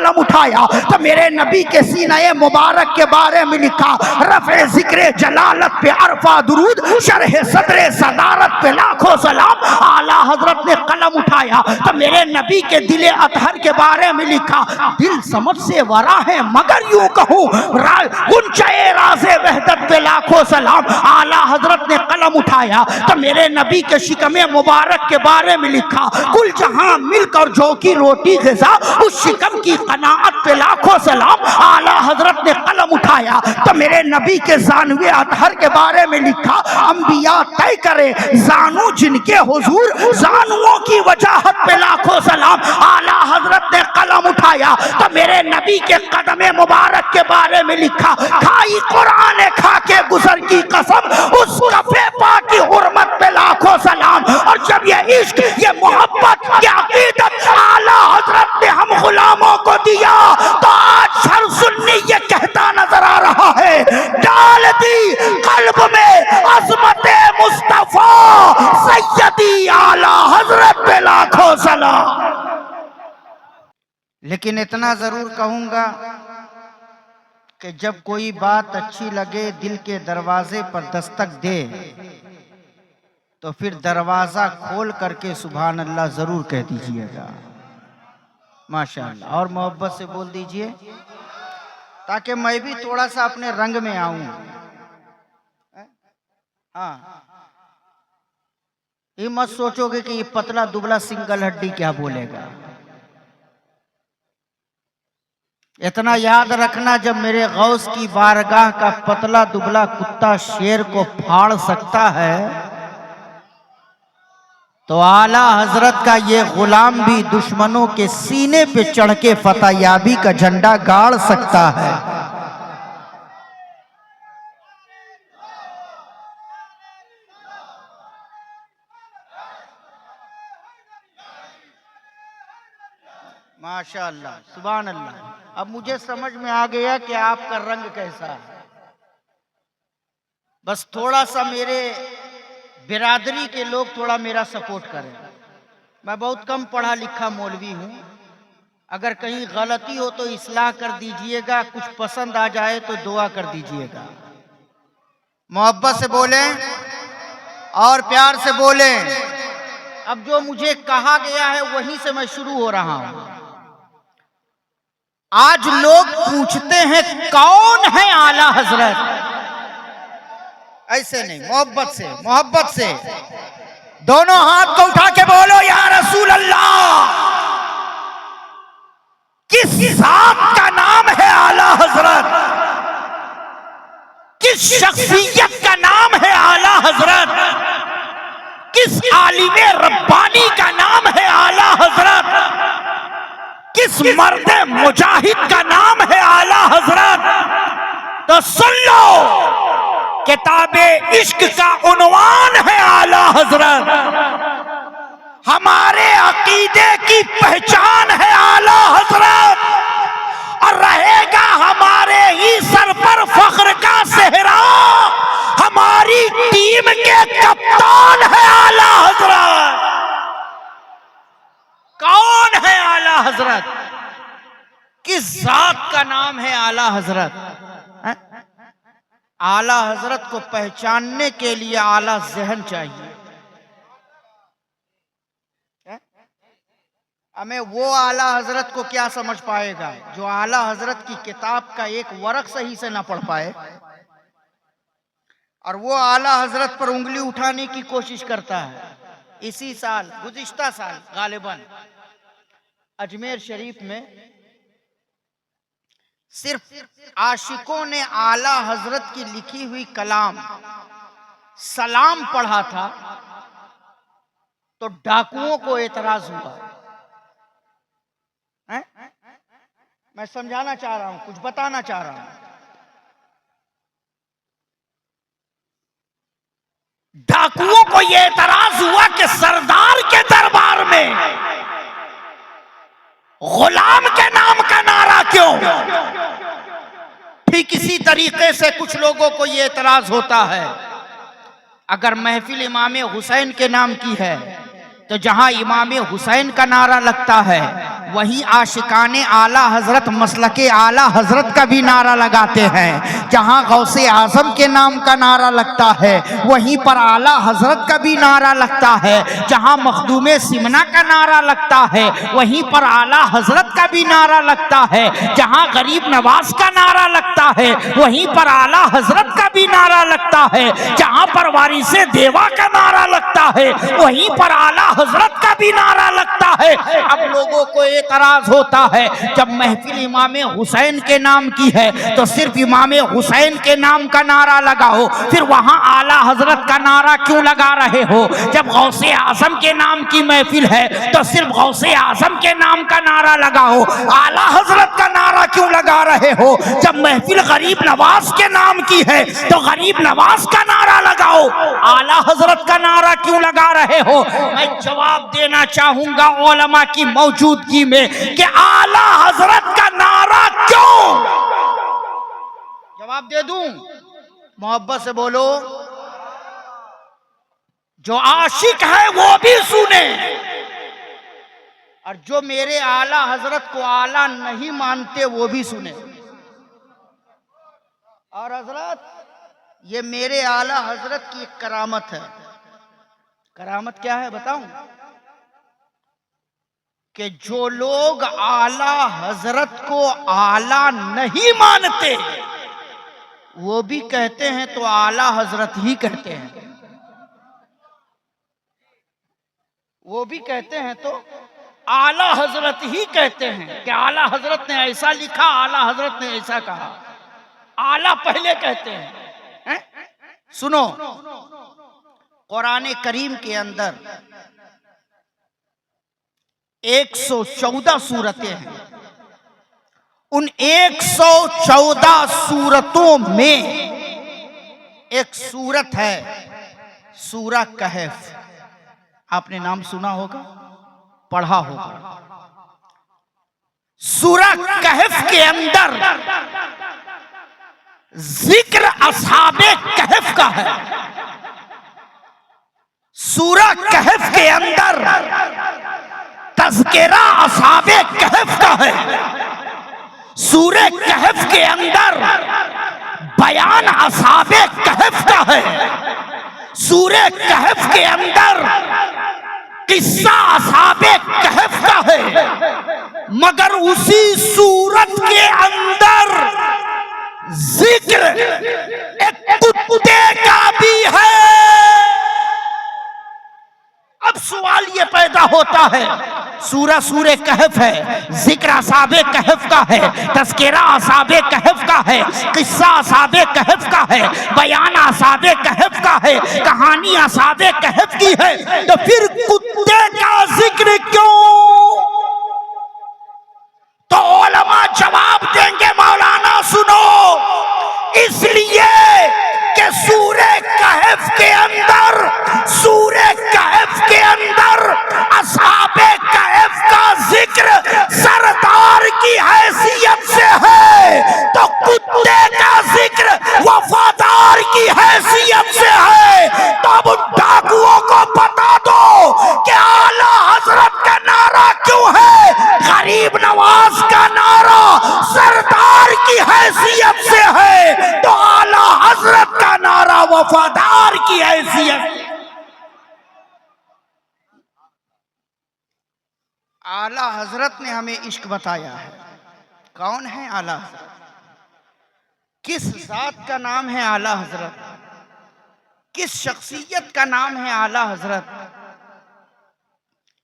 قلم اٹھایا تو میرے نبی کے سینہ مبارک کے بارے میں لکھا، رفع ذکر جلالت پہ عرفہ درود، شرح صدر صدارت پہ لاکھوں سلام۔ اعلیٰ حضرت نے قلم اٹھایا تو میرے نبی کے دل اطہر کے بارے میں لکھا، دل سمجھ سے ورا ہے مگر یوں کہوں غنچۂ راز وحدت پہ لاکھوں سلام۔ اعلیٰ حضرت نے قلم اٹھایا تو میرے نبی کے شکم مبارک کے بارے میں لکھا، کل جہاں ملک اور جو کی روٹی غذا، اس شکم کی قناعت پہ لاکھوں سلام۔ اعلیٰ حضرت نے قلم اٹھایا تو میرے نبی کے زانوِ اطہر کے بارے میں لکھا، انبیاء طے کرے زانو جن کے حضور، زانووں کی وجاہت پہ لاکھوں سلام۔ اعلیٰ حضرت نے قلم اٹھایا تو میرے نبی کے قدم مبارک کے بارے میں لکھا، کھائی قرآن کھا کے گزر کی قسم، اس کفے پاک کی حرمت پہ لاکھوں سلام۔ اور جب یہ عشق، یہ محبت، یہ عقیدت اعلیٰ حضرت نے ہم غلاموں کو دیا تو آج ہر سنی یہ کہتا نظر آ رہا ہے، ڈال دی قلب میں عظمت مصطفیٰ سیدی اعلیٰ حضرت پہ لاکھوں سلام۔ لیکن اتنا ضرور کہوں گا کہ جب کوئی بات اچھی لگے، دل کے دروازے پر دستک دے تو پھر دروازہ کھول کر کے سبحان اللہ ضرور کہہ دیجئے گا، ماشاءاللہ، اور محبت سے بول دیجئے تاکہ میں بھی تھوڑا سا اپنے رنگ میں آؤں۔ ہاں، یہ مت سوچو گے کہ یہ پتلا دبلا سنگل ہڈی کیا بولے گا۔ اتنا یاد رکھنا، جب میرے غوث کی بارگاہ کا پتلا دبلا کتا شیر کو پھاڑ سکتا ہے تو اعلیٰ حضرت کا یہ غلام بھی دشمنوں کے سینے پہ چڑھ کے فتح یابی کا جھنڈا گاڑ سکتا ہے۔ ماشاءاللہ، سبحان اللہ۔ اب مجھے سمجھ میں آ گیا کہ آپ کا رنگ کیسا ہے۔ بس تھوڑا سا میرے برادری کے لوگ تھوڑا میرا سپورٹ کریں۔ میں بہت کم پڑھا لکھا مولوی ہوں، اگر کہیں غلطی ہو تو اصلاح کر دیجئے گا، کچھ پسند آ جائے تو دعا کر دیجئے گا۔ محبت سے بولیں اور پیار سے بولیں۔ اب جو مجھے کہا گیا ہے وہیں سے میں شروع ہو رہا ہوں۔ آج لوگ پوچھتے ہیں کون ہے اعلیٰ حضرت؟ ایسے نہیں، محبت سے، محبت سے دونوں ہاتھ کو اٹھا کے بولو یا رسول اللہ۔ کس ذات کا نام ہے اعلیٰ حضرت؟ کس شخصیت کا نام ہے اعلیٰ حضرت؟ کس عالم ربانی کا نام ہے اعلیٰ حضرت؟ کس مرد مجاہد کا نام ہے اعلیٰ حضرت؟ تو سن لو، کتاب عشق کا عنوان ہے اعلیٰ حضرت، ہمارے عقیدے کی پہچان ہے اعلیٰ حضرت، اور رہے گا ہمارے ہی سر پر فخر کا صحرا، ہماری ٹیم کے کپتان ہے اعلیٰ حضرت۔ کون ہے اعلیٰ حضرت؟ کس ذات کا نام ہے اعلیٰ حضرت؟ اعلیٰ حضرت کو پہچاننے کے لیے اعلیٰ ذہن چاہیے۔ ہمیں وہ اعلیٰ حضرت کو کیا سمجھ پائے گا جو اعلیٰ حضرت کی کتاب کا ایک ورق صحیح سے نہ پڑھ پائے، اور وہ اعلیٰ حضرت پر انگلی اٹھانے کی کوشش کرتا ہے۔ اسی سال، گزشتہ سال غالباً اجمیر شریف میں صرف عاشقوں نے اعلیٰ حضرت کی لکھی ہوئی کلام سلام پڑھا تھا تو ڈاکوؤں کو اعتراض ہوا۔ میں سمجھانا چاہ رہا ہوں، کچھ بتانا چاہ رہا ہوں۔ ڈاکوؤں کو یہ اعتراض ہوا کہ سردار کے دربار میں غلام کے نام کا نعرہ کیوں؟ ٹھیک اسی طریقے سے کچھ لوگوں کو یہ اعتراض ہوتا ہے، اگر محفل امام حسین کے نام کی ہے تو جہاں امام حسین کا نعرہ لگتا ہے وہیں عاشقان اعلیٰ حضرت مسلک اعلیٰ حضرت کا بھی نعرہ لگاتے ہیں. جہاں غوث اعظم کے نام کا نعرہ لگتا ہے وہیں پر اعلیٰ حضرت کا بھی نعرہ لگتا ہے. جہاں مخدوم سمنا کا نعرہ لگتا ہے وہیں پر اعلیٰ حضرت کا بھی نعرہ لگتا ہے. جہاں غریب نواز کا نعرہ لگتا ہے وہیں پر اعلیٰ حضرت کا بھی نعرہ لگتا ہے. جہاں پر وارث دیوا کا نعرہ لگتا ہے وہیں پر اعلیٰ حضرت کا بھی نعرہ لگتا ہے. اب لوگوں کو اعتراض ہوتا ہے جب محفل امام حسین کے نام کی ہے تو صرف امام حسین کے نام کا نعرہ لگاؤ, پھر وہاں اعلیٰ حضرت کا نعرہ کیوں لگا رہے ہو؟ جب غوث اعظم کے نام کی محفل ہے تو صرف غوث اعظم کے نام کا نعرہ لگاؤ, اعلیٰ حضرت کا نعرہ کیوں لگا رہے ہو؟ جب محفل غریب نواز کے نام کی ہے تو غریب نواز کا نعرہ لگاؤ, اعلیٰ حضرت کا نعرہ کیوں لگا رہے ہو؟ میں جواب دینا چاہوں گا علماء کی موجودگی میں کہ اعلیٰ حضرت کا نعرہ کیوں؟ جواب دے دوں؟ محبت سے بولو. جو عاشق ہے وہ بھی سنے, اور جو میرے اعلیٰ حضرت کو اعلیٰ نہیں مانتے وہ بھی سنے. اور حضرت یہ میرے اعلیٰ حضرت کی ایک کرامت ہے. کرامت کیا ہے بتاؤں؟ کہ جو لوگ اعلیٰ حضرت کو اعلیٰ نہیں مانتے وہ بھی کہتے ہیں تو اعلیٰ حضرت ہی کہتے ہیں. وہ بھی کہتے ہیں تو اعلیٰ حضرت ہی کہتے ہیں کہ اعلیٰ حضرت نے ایسا لکھا, اعلیٰ حضرت نے ایسا کہا. اعلیٰ پہلے کہتے ہیں. سنو, قرآن کریم کے اندر 114 سورتیں ہیں. ان 114 سورتوں میں ایک سورت ہے سورہ کہف. آپ نے نام سنا ہوگا, پڑھا ہوگا. سورہ کہف کے اندر ذکر اصحاب کہف کا ہے. سورہ کہف کے اندر تذکرہ اصحاب کہف کا ہے. سورہ کہف کے اندر بیان اصحاب کہف کا ہے. سورہ کہف کے اندر قصہ اصحاب کہف کا ہے. مگر اسی سورت کے اندر ذکر ایک کتے کا بھی ہے. اب سوال یہ پیدا ہوتا ہے, سورہ کہف ہے, ذکر اصحاب کہف کا ہے, تذکرہ اصحاب کہف کا ہے, قصہ اصحاب کہف کا ہے, بیان اصحاب کہف کا ہے, کہانی اصحاب کہف کی ہے, تو پھر کتے کا ذکر کیوں؟ تو علماء جواب دیں گے مولانا سنو, اس لیے کہ سورہ کہف کے اندر اصحاب کہف کا ذکر سردار کی حیثیت سے ہے, تو کتے کا ذکر وفادار کی حیثیت سے ہے. تو اب ان ڈاکوؤں کو بتا دو کہ اعلیٰ حضرت کا نعرہ کیوں ہے, غریب نواز کا نعرہ سردار کی حیثیت سے ہے, تو اعلیٰ حضرت کا نعرہ وفادار کی حیثیت. اعلیٰ حضرت نے ہمیں عشق بتایا ہے. کون ہے اعلیٰ حضرت؟ کس ذات کا نام ہے اعلیٰ حضرت؟ کس شخصیت کا نام ہے اعلیٰ حضرت؟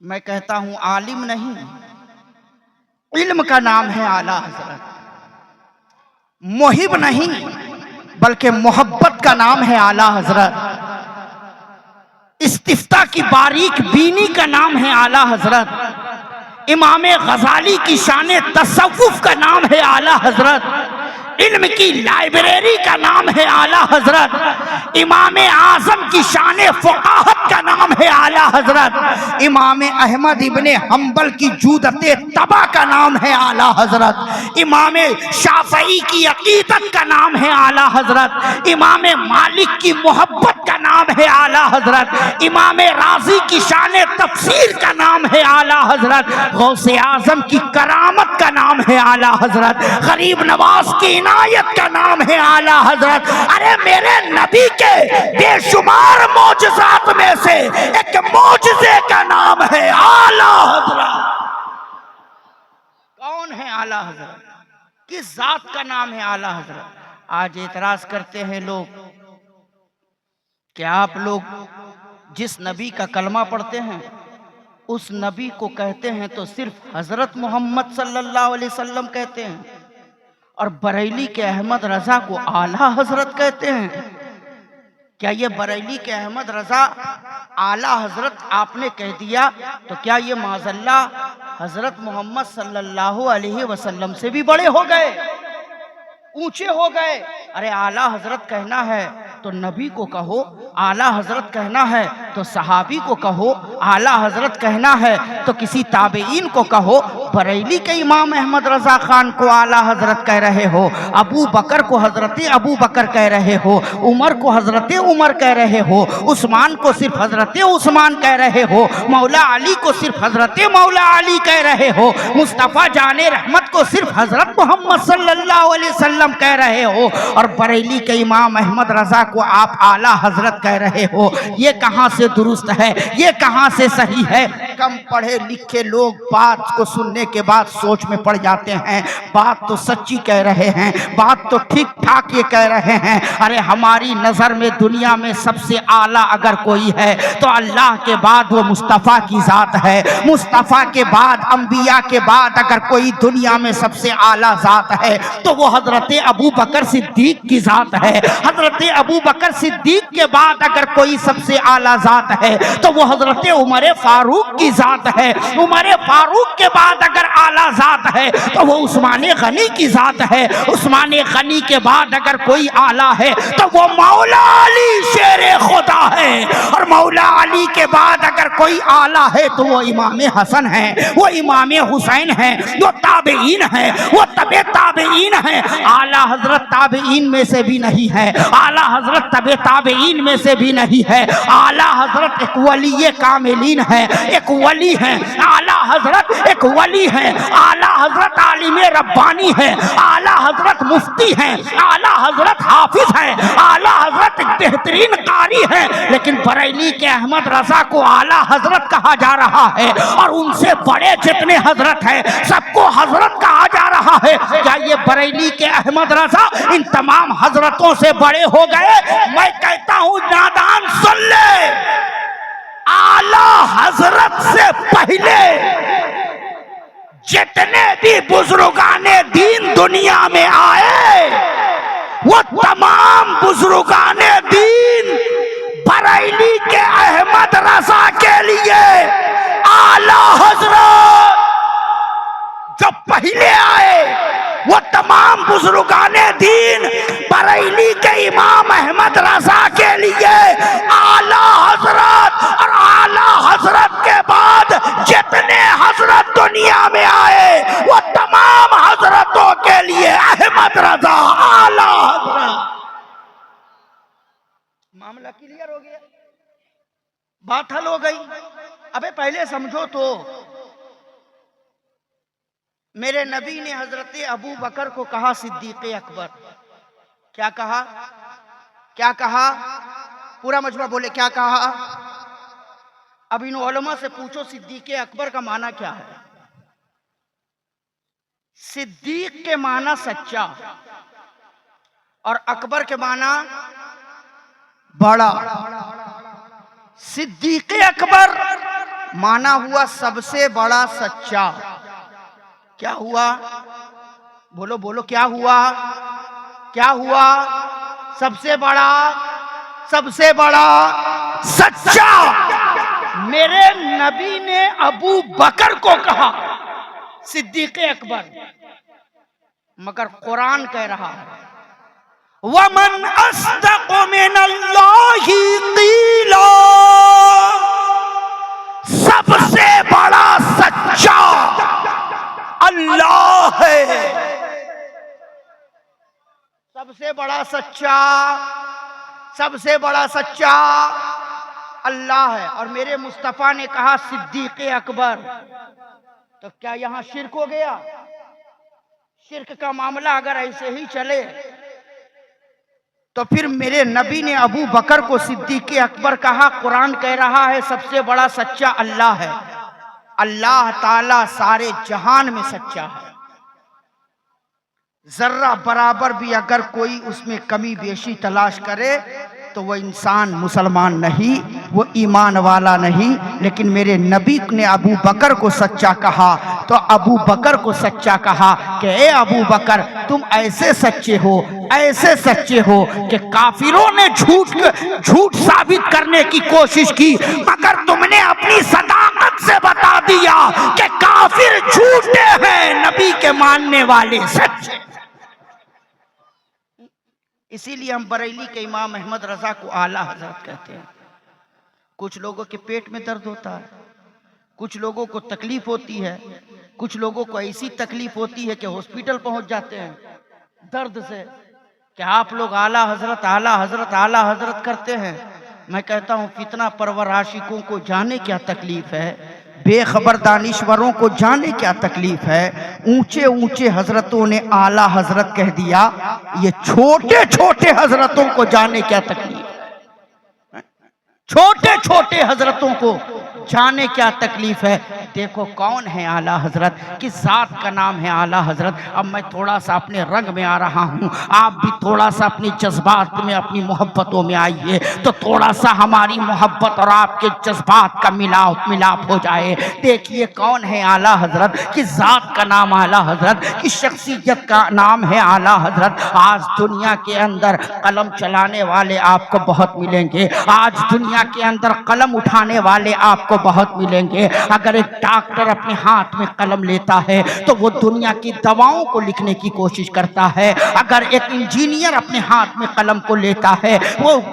میں کہتا ہوں عالم نہیں, علم کا نام ہے اعلیٰ حضرت. محب نہیں بلکہ محبت کا نام ہے اعلیٰ حضرت. استفتاء کی باریک بینی کا نام ہے اعلیٰ حضرت. امام غزالی کی شان تصوف کا نام ہے اعلیٰ حضرت. علم کی لائبریری کا نام ہے اعلیٰ حضرت. امام اعظم کی شان فقاہت کا نام ہے اعلیٰ حضرت. امام احمد ابن حنبل کی جودت طبع کا نام ہے اعلیٰ حضرت. امام شافعی کی عقیدت کا نام ہے اعلیٰ حضرت. امام مالک کی محبت کا نام نام ہے اعلیٰ حضرت، امام راضی کی شان تفسیر کا نام ہے اعلیٰ حضرت، غوث اعظم کی کرامت کا نام ہے اعلیٰ حضرت، غریب نواز کی عنایت کا نام ہے اعلیٰ حضرت۔ ارے میرے نبی کے بے شمار معجزات میں سے ایک معجزے کا نام ہے اعلیٰ حضرت۔ کون ہے اعلیٰ حضرت؟ کس ذات کا نام ہے اعلیٰ حضرت؟ آج اعتراض کرتے ہیں لوگ کہ آپ لوگ جس نبی کا کلمہ پڑھتے ہیں اس نبی کو کہتے ہیں تو صرف حضرت محمد صلی اللہ علیہ وسلم کہتے ہیں، اور بریلی کے احمد رضا کو اعلیٰ حضرت کہتے ہیں۔ کیا یہ بریلی کے احمد رضا اعلیٰ حضرت آپ نے کہہ دیا تو کیا یہ معاذ اللہ حضرت محمد صلی اللہ علیہ وسلم سے بھی بڑے ہو گئے، اونچے ہو گئے؟ ارے اعلیٰ حضرت کہنا ہے تو نبی کو کہو، اعلیٰ حضرت کہنا ہے تو صحابی کو کہو، اعلیٰ حضرت کہنا ہے تو کسی تابعین کو کہو۔ بریلی کے امام احمد رضا خان کو اعلیٰ حضرت کہہ رہے ہو، ابو بکر کو حضرت ابو بکر کہہ رہے ہو، عمر کو حضرت عمر کہہ رہے ہو، عثمان کو صرف حضرت عثمان کہہ رہے ہو، مولا علی کو صرف حضرت مولا علی کہہ رہے ہو، مصطفیٰ جان رحمت کو صرف حضرت محمد صلی اللہ علیہ وسلم کہہ رہے ہو، اور بریلی کے امام احمد رضا کو آپ اعلیٰ حضرت کہہ رہے ہو۔ یہ کہاں سے درست ہے؟ یہ کہاں سے صحیح ہے؟ کم پڑھے لکھے لوگ بات کو سننے کے بعد سوچ میں پڑ جاتے ہیں، بات تو سچی کہہ رہے ہیں، بات تو ٹھیک ٹھاک یہ کہہ رہے ہیں۔ ارے ہماری نظر میں دنیا میں سب سے اعلیٰ اگر کوئی ہے تو اللہ کے بعد وہ مصطفیٰ کی ذات ہے، مصطفیٰ کے بعد انبیاء کے بعد اگر کوئی دنیا میں سب سے اعلیٰ ذات ہے تو وہ حضرت ابو بکر صدیق کی ذات ہے۔ حضرت ابو بکر صدیق کے بعد اگر کوئی سب سے اعلیٰ ذات ہے تو وہ حضرت عمر فاروق کی ذات ہے۔ عمر فاروق کے بعد اگر اعلیٰ ذات ہے تو وہ عثمان غنی کی ذات ہے۔ عثمان غنی کے بعد اگر کوئی اعلیٰ ہے تو وہ مولا علی شیر خدا ہے، اور مولا علی کے بعد اگر کوئی اعلیٰ ہے تو وہ امام حسن ہے، وہ امام حسین ہے، وہ تابعین ہے، وہ تبع تابعین ہے۔ اعلیٰ حضرت تابعین میں سے بھی نہیں ہے، اعلیٰ حضرت تبع تابعین میں سے بھی نہیں ہے۔ اعلیٰ حضرت ایک ولی کاملین ہے، ایک ولی ہے۔ اعلیٰ حضرت ایک ولی ہے، اعلیٰ حضرت عالم ربانی ہے، اعلیٰ حضرت مفتی ہے، اعلیٰ حضرت حافظ ہے، اعلیٰ حضرت ایک بہترین قاری ہے۔ لیکن بریلی کے احمد رضا کو اعلیٰ حضرت کہا جا رہا ہے، اور ان سے بڑے جتنے حضرت ہیں سب کو حضرت کہا جا رہا ہے۔ کیا یہ بریلی کے احمد رضا ان تمام حضرتوں سے بڑے ہو گئے؟ میں کہتا ہوں نادان سن لے، اعلیٰ حضرت سے پہلے جتنے بھی بزرگان دین دنیا میں آئے وہ تمام بزرگان دین بریلی کے احمد رضا کے لیے اعلیٰ حضرت جو پہلے آئے وہ تمام بزرگان دین بریلی کے امام احمد رضا کے لیے اعلیٰ حضرت، اور اعلیٰ حضرت کے بعد جتنے حضرت دنیا میں آئے وہ تمام حضرتوں کے لیے احمد رضا اعلیٰ حضرت۔ معاملہ کلیئر ہو گیا، بات حل ہو گئی۔ ابے پہلے سمجھو تو، میرے نبی نے حضرت ابو بکر کو کہا صدیق اکبر۔ کیا کہا؟ کیا کہا؟ پورا مجمع بولے کیا کہا؟ اب ان علماء سے پوچھو صدیق اکبر کا معنی کیا ہے؟ صدیق کے معنی سچا، اور اکبر کے معنی بڑا۔ صدیق اکبر معنی ہوا سب سے بڑا سچا۔ کیا ہوا؟ بولو بولو، کیا ہوا؟ کیا ہوا؟ سب سے بڑا، سب سے بڑا سچا۔ میرے نبی نے ابو بکر کو کہا صدیق اکبر، مگر قرآن کہہ رہا ہے وَمَنْ أَصْدَقُ مِنَ اللَّهِ قِيلًا، سب سے بڑا سچا اللہ ہے۔ سب سے بڑا سچا، سب سے بڑا سچا اللہ ہے، اور میرے مصطفیٰ نے کہا صدیق اکبر. تو کیا یہاں شرک ہو گیا؟ شرک کا معاملہ اگر ایسے ہی چلے تو پھر میرے نبی نے ابو بکر کو صدیق اکبر کہا. قرآن کہہ رہا ہے سب سے بڑا سچا اللہ ہے. اللہ تعالیٰ سارے جہان میں سچا ہے. ذرہ برابر بھی اگر کوئی اس میں کمی بیشی تلاش کرے تو وہ انسان مسلمان نہیں، وہ ایمان والا نہیں. لیکن میرے نبی نے ابو بکر کو سچا کہا تو ابو بکر کو سچا کہا کہ اے ابو بکر تم ایسے سچے ہو، ایسے سچے ہو کہ کافروں نے جھوٹ ثابت کرنے کی کوشش کی، مگر تم نے اپنی صداقت سے بتا دیا کہ کافر جھوٹے ہیں، نبی کے ماننے والے سچے. اسی لیے ہم بریلی کے امام احمد رضا کو اعلیٰ حضرت کہتے ہیں. کچھ لوگوں کے پیٹ میں درد ہوتا ہے، کچھ لوگوں کو تکلیف ہوتی ہے، کچھ لوگوں کو ایسی تکلیف ہوتی ہے کہ ہاسپٹل پہنچ جاتے ہیں درد سے، کہ آپ لوگ اعلیٰ حضرت اعلیٰ حضرت اعلیٰ حضرت کرتے ہیں. میں کہتا ہوں فتنہ پرور عاشقوں کو جانے کیا تکلیف ہے، بے خبر دانشوروں کو جانے کیا تکلیف ہے. اونچے اونچے حضرتوں نے اعلیٰ حضرت کہہ دیا، یہ چھوٹے چھوٹے حضرتوں کو جانے کیا تکلیف ہے، چھوٹے چھوٹے حضرتوں کو جانے کیا تکلیف ہے. دیکھو کون ہے اعلیٰ حضرت، کس ذات کا نام ہے اعلیٰ حضرت. اب میں تھوڑا سا اپنے رنگ میں آ رہا ہوں، آپ بھی تھوڑا سا اپنی جذبات میں اپنی محبتوں میں آئیے تو تھوڑا سا ہماری محبت اور آپ کے جذبات کا ملاپ ہو جائے. دیکھیے کون ہے اعلیٰ حضرت، کس ذات کا نام اعلیٰ حضرت، کس شخصیت کا نام ہے اعلیٰ حضرت. آج دنیا کے اندر قلم چلانے والے آپ کو بہت ملیں گے، آج دنیا کے اندر قلم اٹھانے والے آپ کو بہت ملیں گے. اگر ایک ڈاکٹر اپنے ہاتھ میں قلم لیتا ہے تو وہ دنیا کی دواؤں کو لکھنے کی کوشش کرتا ہے. اگر ایک انجینئر اپنے ہاتھ میں قلم کو لیتا ہے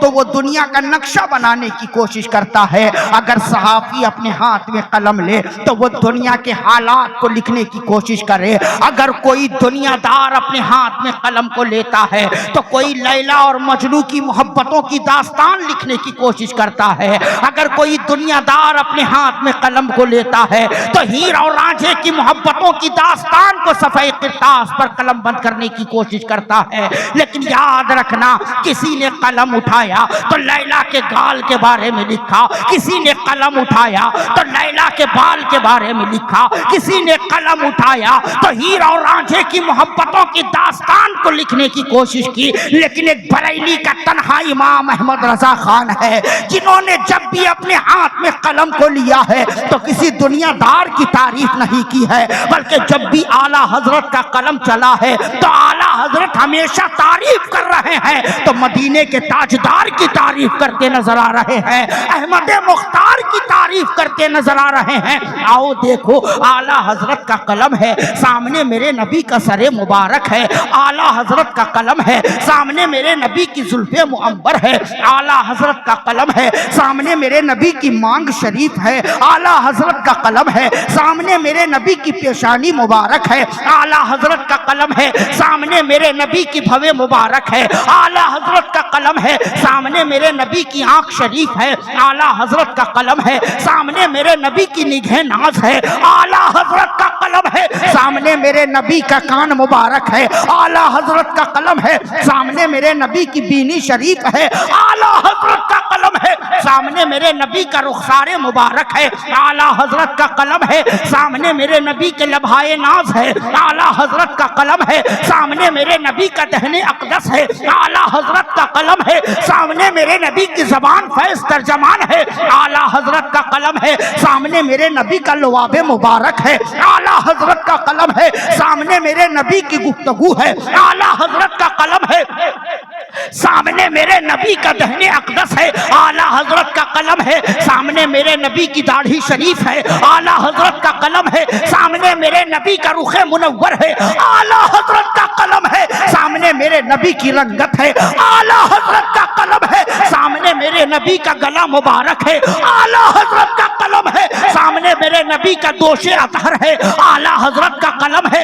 تو وہ دنیا کا نقشہ بنانے کی کوشش کرتا ہے. اگر صحافی اپنے ہاتھ میں قلم لے تو وہ دنیا کے حالات کو لکھنے کی کوشش کرے. اگر کوئی دنیا دار اپنے ہاتھ میں قلم کو لیتا ہے تو کوئی لیلا اور مجنو کی محبتوں کی داستان لکھنے کی کوشش کرتا ہے. اگر کوئی دنیا دار اپنے ہاتھ میں قلم کو لیتا ہے تو ہیر اور رانجھے کی محبتوں کی داستان کو صفحہ کرتاس پر قلم بند کرنے کی کوشش کرتا ہے. لیکن یاد رکھنا کسی نے قلم اٹھایا تو لیلا کے گال کے بارے میں لکھا، کسی نے قلم اٹھایا تو لیلا کے بال کے بارے میں لکھا، کسی نے قلم اٹھایا تو ہیر اور رانجھے کی محبتوں کی داستان کو لکھنے کی کوشش کی. لیکن ایک بریلی کا تنہا امام احمد رضا خان ہے جنہوں نے جب بھی اپنے ہاتھ میں قلم کو لیا ہے تو کسی دنیا دار کی تعریف نہیں کی ہے، بلکہ جب بھی اعلیٰ حضرت کا قلم چلا ہے تو اعلیٰ حضرت ہمیشہ تعریف کر رہے ہیں تو مدینے کے تاجدار کی تعریف کرتے نظر آ رہے ہیں، احمد مختار کی تعریف کرتے نظر آ رہے ہیں. آؤ دیکھو اعلیٰ حضرت کا قلم ہے، سامنے میرے نبی کا سر مبارک ہے. اعلیٰ حضرت کا قلم ہے، سامنے میرے نبی کی زلف معنبر ہے. اعلیٰ حضرت کا قلم ہے، سامنے میرے نبی کی مانگ شریف ہے. اعلیٰ حضرت کا قلم ہے، سامنے میرے نبی کی پیشانی مبارک ہے. اعلیٰ حضرت کا قلم ہے، سامنے میرے نبی کی بھوے مبارک ہے. اعلیٰ حضرت کا قلم ہے، سامنے میرے نبی کی آنکھ شریف ہے. اعلیٰ حضرت کا قلم ہے، سامنے میرے نبی کی نگہ ناز ہے. اعلیٰ حضرت کا قلم ہے، سامنے میرے نبی کا کان مبارک ہے. اعلیٰ حضرت کا قلم ہے، سامنے میرے نبی کی بینی شریف ہے. اعلیٰ حضرت کا قلم ہے، سامنے میرے نبی کا رخسار مبارک ہے. اعلیٰ حضرت کا قلم ہے، سامنے میرے نبی کے لبھائے ناز ہے. اعلیٰ حضرت کا قلم ہے، سامنے میرے نبی کا دہن اقدس ہے. اعلیٰ حضرت کا قلم ہے، سامنے میرے نبی کی زبان فیض ترجمان ہے. اعلیٰ حضرت کا قلم ہے، سامنے میرے نبی کا لواب مبارک ہے. اعلیٰ حضرت کا قلم ہے، سامنے میرے نبی کی گفتگو ہے. اعلیٰ حضرت کا قلم ہے، سامنے میرے نبی کا دہن اقدس ہے. اعلیٰ حضرت کا قلم ہے، سامنے میرے نبی کی داڑھی شریف ہے. اعلیٰ حضرت کا قلم ہے، سامنے میرے نبی کا رخ منور ہے. اعلیٰ حضرت کا قلم ہے، سامنے میرے نبی کی رنگت ہے. اعلیٰ حضرت کا قلم ہے، سامنے میرے نبی کا گلا مبارک ہے. اعلیٰ حضرت کا قلم ہے، سامنے میرے نبی کا دوش اطہر ہے. اعلیٰ حضرت کا قلم ہے،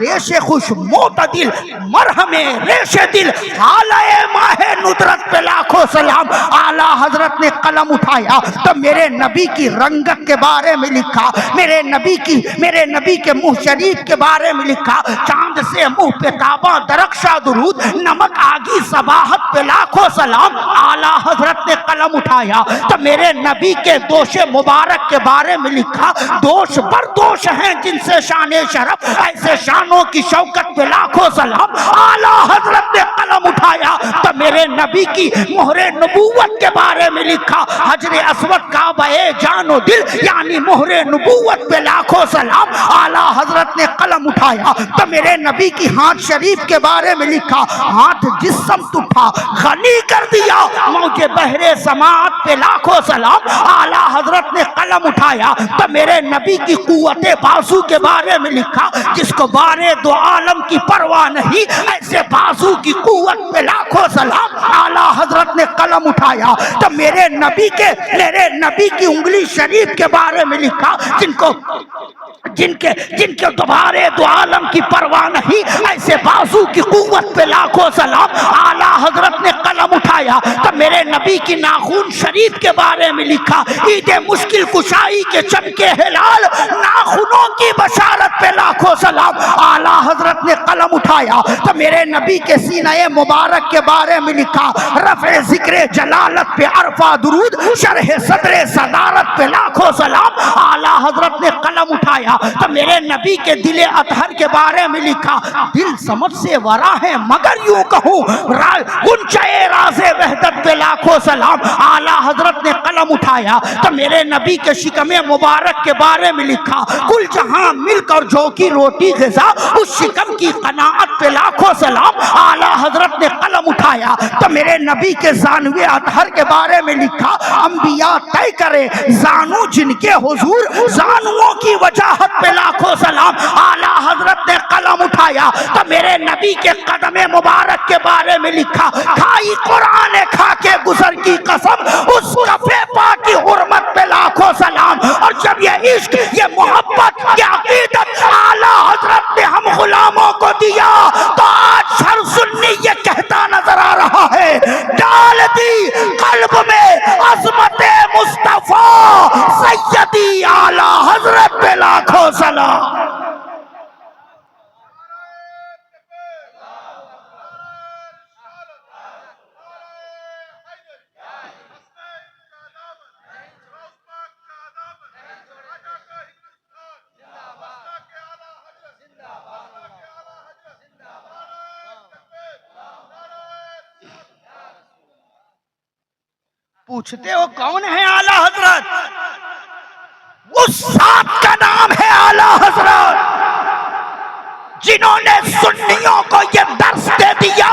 ریش خوش معتدل مرہم ریش دل حالہ ماہ ندرت پہ لاکھوں سلام. اعلیٰ حضرت نے قلم اٹھایا تو میرے نبی کی رنگت کے بارے میں لکھا, میرے نبی کے منہ شریف کے بارے میں لکھا, چاند سے منہ پہ تاباں درخشاں درود, نمک آگی صباحت پہ لاکھوں سلام. اعلیٰ حضرت نے قلم اٹھایا تو میرے نبی کے دوش مبارک کے بارے میں لکھا, دوش پر دوش ہیں جن سے شان شرف, ایسے شانوں کی شوکت پہ لاکھوں سلام. اعلیٰ حضرت نے قلم اٹھایا تو میرے نبی کی مہر نبوت کے بارے میں لکھا, حجر اسود کعبہ جان و دل یعنی مہر نبوت پہ لاکھوں سلام. اعلیٰ حضرت نے قلم اٹھایا تو میرے نبی کی ہاتھ شریف کے بارے میں لکھا, ہاتھ جس سمت اٹھا غنی کر دیا موج بحر سماعت پہ لاکھوں سلام. اعلیٰ حضرت نے قلم اٹھایا تو میرے نبی کی قوت بازو کے بارے میں لکھا, جس کو بارے دو عالم کی پرواہ نہیں ایسے بازو کی قوت پہ لاکھوں سلام. اعلیٰ حضرت نے قلم اٹھایا تو میرے نبی کی انگلی شریف کے بارے میں لکھا, جن کے دوبارے دو عالم کی پرواہ نہیں ایسے بازو کی قوت پہ لاکھوں سلام. اعلیٰ حضرت نے قلم اٹھایا تو میرے نبی کی ناخون شریف کے بارے میں لکھا, عید مشکل کشائی کے چمکے ہلال ناخنوں کی بشارت پہ لاکھوں سلام. اعلیٰ حضرت نے قلم اٹھایا تو میرے نبی کے سینہ مبارک کے بارے میں لکھا, رفع ذکر جلالت پہ عرفہ درود شرح صدر صدارت پہ لاکھوں سلام. اعلیٰ حضرت نے قلم اٹھایا تو میرے نبی کے دل اطہر کے بارے میں لکھا, دل سمجھ سے ورا ہے مگر یوں کہوں گنچے راز وحدت پہ لاکھوں سلام. اعلیٰ حضرت نے قلم اٹھایا تو میرے نبی کے شکم مبارک کے بارے میں لکھا, کل جہاں ملک اور جو کی روٹی غذا اس شکم کی قناعت پہ لاکھوں سلام. اعلیٰ حضرت نے قلم اٹھایا تو میرے نبی کے زانوے اطہر کے بارے میں لکھا, انبیاء طے کرے زانو جن کے حضور زانووں کی وجاہت پہ لاکھوں سلام. اعلیٰ حضرت نے قلم اٹھایا تو میرے نبی کے قدم مبارک کے بارے میں لکھا, کھائی قرآن کھا کے گزر کی قسم اس کفے پاک کی حرمت پہ لاکھوں سلام. اور جب یہ عشق یہ محبت یہ عقیدت اعلیٰ حضرت نے ہم غلاموں کو دیا تو آج ہر سنی یہ کہتا نظر آ رہا ہے, ڈال دی قلب میں عظمت مصطفیٰ سیدی اعلیٰ حضرت پہ لاکھوں سلام. پوچھتے ہو کون ہے اعلیٰ حضرت؟ اس ذات کا نام ہے اعلیٰ حضرت جنہوں نے سنیوں کو یہ درس دے دیا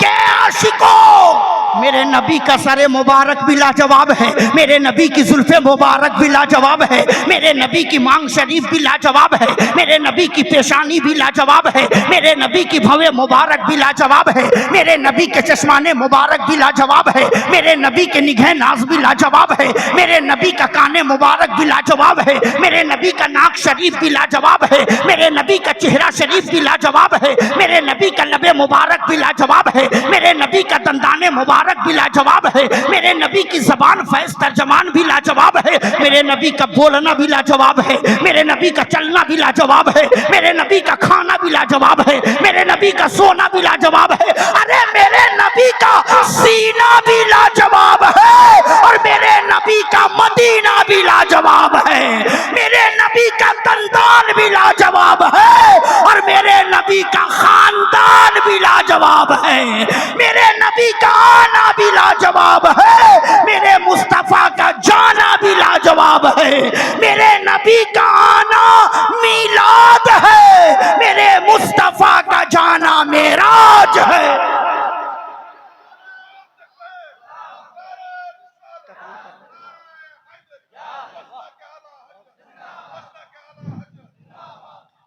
کہ عاشقوں میرے نبی کا سر مبارک بھی لاجواب ہے, میرے نبی کی زلف مبارک بھی لاجواب ہے, میرے نبی کی مانگ شریف بھی لاجواب ہے, میرے نبی کی پیشانی بھی لاجواب ہے, میرے نبی کی بھوے مبارک بھی لاجواب ہے, میرے نبی کے چشمان مبارک بھی لاجواب ہے, میرے نبی کے نگہ ناز بھی لاجواب ہے, میرے نبی کا کان مبارک بھی لاجواب ہے, میرے نبی کا ناک شریف بھی لاجواب ہے, میرے نبی کا چہرہ شریف بھی لاجواب ہے, میرے نبی کا لب مبارک بھی لاجواب ہے, میرے نبی کا دندان مبارک بھی لاجواب ہے, میرے نبی کی زبان فیض ترجمان بھی لاجواب ہے, میرے نبی کا بولنا بھی لاجواب ہے, میرے نبی کا چلنا بھی لاجواب ہے, میرے نبی کا کھانا بھی لاجواب ہے, میرے نبی کا سونا بھی لاجواب ہے, ارے میرے نبی کا سینہ بھی لاجواب ہے, اور میرے نبی کا مدینہ بھی لاجواب ہے, میرے نبی کا دندان بھی لاجواب ہے, اور میرے نبی کا خاندان بھی لاجواب ہے, میرے نبی کا آنا بھی لاجواب ہے, میرے مصطفیٰ کا جانا بھی لاجواب ہے, میرے نبی کا آنا میلاد ہے, میرے مصطفیٰ کا جانا معراج ہے.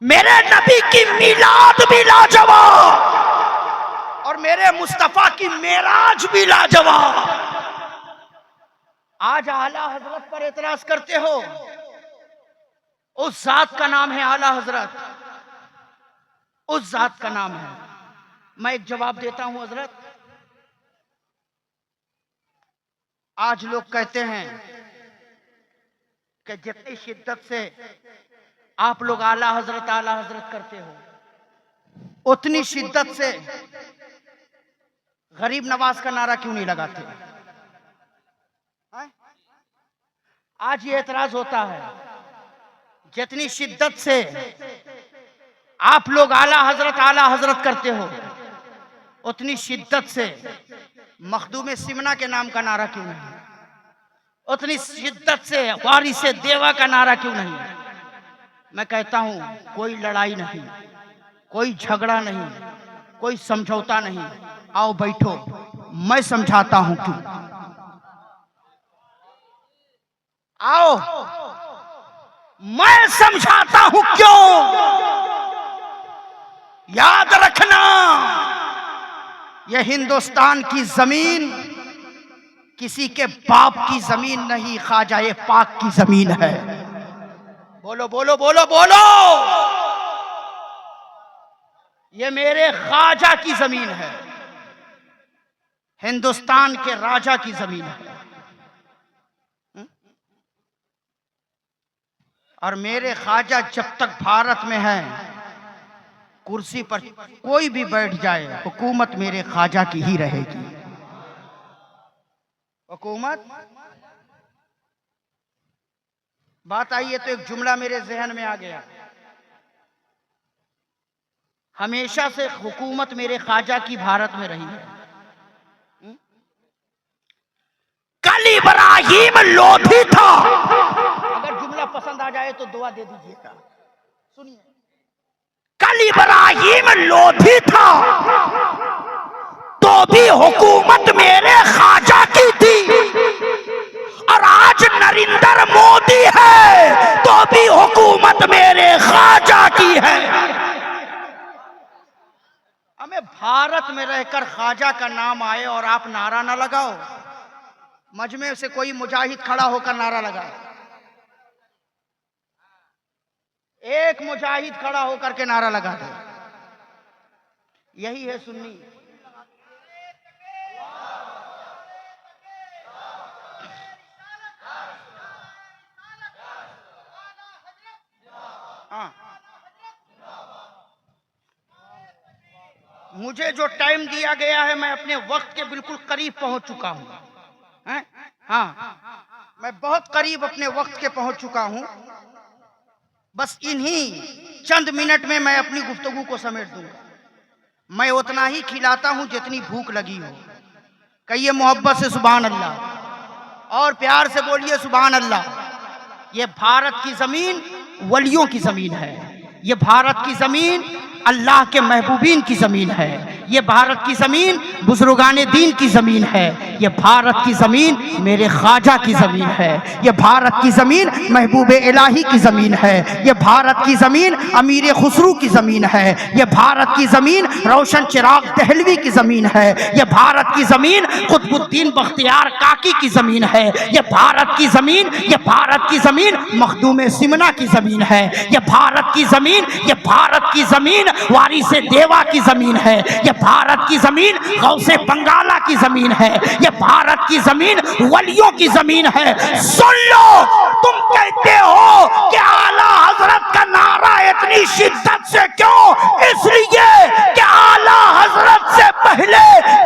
میرے نبی کی میلاد بھی لاجواب اور میرے مصطفیٰ کی معراج بھی لاجواب. آج اعلیٰ حضرت پر اعتراض کرتے ہو, اس ذات کا نام ہے اعلیٰ حضرت اس ذات کا نام ہے۔ میں ایک جواب دیتا ہوں حضرت، آج لوگ کہتے ہیں کہ جتنی شدت سے آپ لوگ اعلیٰ حضرت کرتے ہو، اتنی شدت سے غریب نواز کا نعرہ کیوں نہیں لگاتے؟ آج یہ اعتراض ہوتا ہے، جتنی شدت سے آپ لوگ اعلیٰ حضرت کرتے ہو، اتنی شدت سے مخدوم سمنا کے نام کا نعرہ کیوں نہیں؟ اتنی شدت سے وارث دیوا کا نعرہ کیوں نہیں؟ میں کہتا ہوں کوئی لڑائی نہیں، کوئی جھگڑا نہیں، کوئی سمجھوتا نہیں، آؤ بیٹھو، میں سمجھاتا ہوں کیوں۔ آؤ میں سمجھاتا ہوں کیوں۔ یاد رکھنا، یہ ہندوستان کی زمین کسی کے باپ کی زمین نہیں، خواجہ پاک کی زمین ہے۔ بولو بولو بولو بولو، یہ میرے خواجہ کی زمین ہے، ہندوستان کے راجہ کی زمین ہے، اور میرے خواجہ جب تک بھارت میں ہے، کرسی پر کوئی بھی بیٹھ جائے، حکومت میرے خواجہ کی ہی رہے گی۔ حکومت، بات آئی ہے تو ایک جملہ میرے ذہن میں آ گیا، ہمیشہ سے حکومت میرے خواجہ کی بھارت میں رہی ہے۔ کل ابراہیم لودھی تھا، اگر جملہ پسند آ جائے تو دعا دے دیجئے گا، سنیے۔ کل ابراہیم لودھی تھا تو بھی حکومت میرے خواجہ کی تھی، اور آج نریندر مودی ہے تو بھی حکومت میرے خواجہ کی ہے۔ ہمیں بھارت میں رہ کر خواجہ کا نام آئے اور آپ نعرہ نہ لگاؤ، مجمع سے کوئی مجاہد کھڑا ہو کر نعرہ لگائے، ایک مجاہد کھڑا ہو کر کے نعرہ لگا دے، یہی ہے سنی۔ مجھے جو ٹائم دیا گیا ہے میں اپنے وقت کے بالکل قریب پہنچ چکا ہوں، ہاں میں بہت قریب اپنے وقت کے پہنچ چکا ہوں، بس انہی چند منٹ میں میں اپنی گفتگو کو سمیٹ دوں گا۔ میں اتنا ہی کھلاتا ہوں جتنی بھوک لگی ہو، کہیے محبت سے سبحان اللہ، اور پیار سے بولیے سبحان اللہ۔ یہ بھارت کی زمین ولیوں کی زمین ہے، یہ بھارت کی زمین اللہ کے محبوبین کی زمین ہے، یہ بھارت کی زمین بزرگان دین کی زمین ہے، یہ بھارت کی زمین میرے خواجہ کی زمین ہے، یہ بھارت کی زمین محبوب الہی کی زمین ہے، یہ بھارت کی زمین امیر خسرو کی زمین ہے، یہ بھارت کی زمین روشن چراغ دہلوی کی زمین ہے، یہ بھارت کی زمین قطب الدین بختیار کاکی کی زمین ہے، یہ بھارت کی زمین، یہ بھارت کی زمین مخدوم سمنا کی زمین ہے، یہ بھارت کی زمین، یہ بھارت کی زمین وارث دیوا کی زمین ہے، یہ بھارت کی زمین غوث بنگالہ کی زمین ہے، یہ بھارت کی زمین ولیوں کی زمین ہے۔ سن لو، تم کہتے ہو کہ اعلیٰ حضرت کا نعرہ اتنی شدت سے کیوں؟ اس لیے کہ اعلیٰ حضرت سے پہلے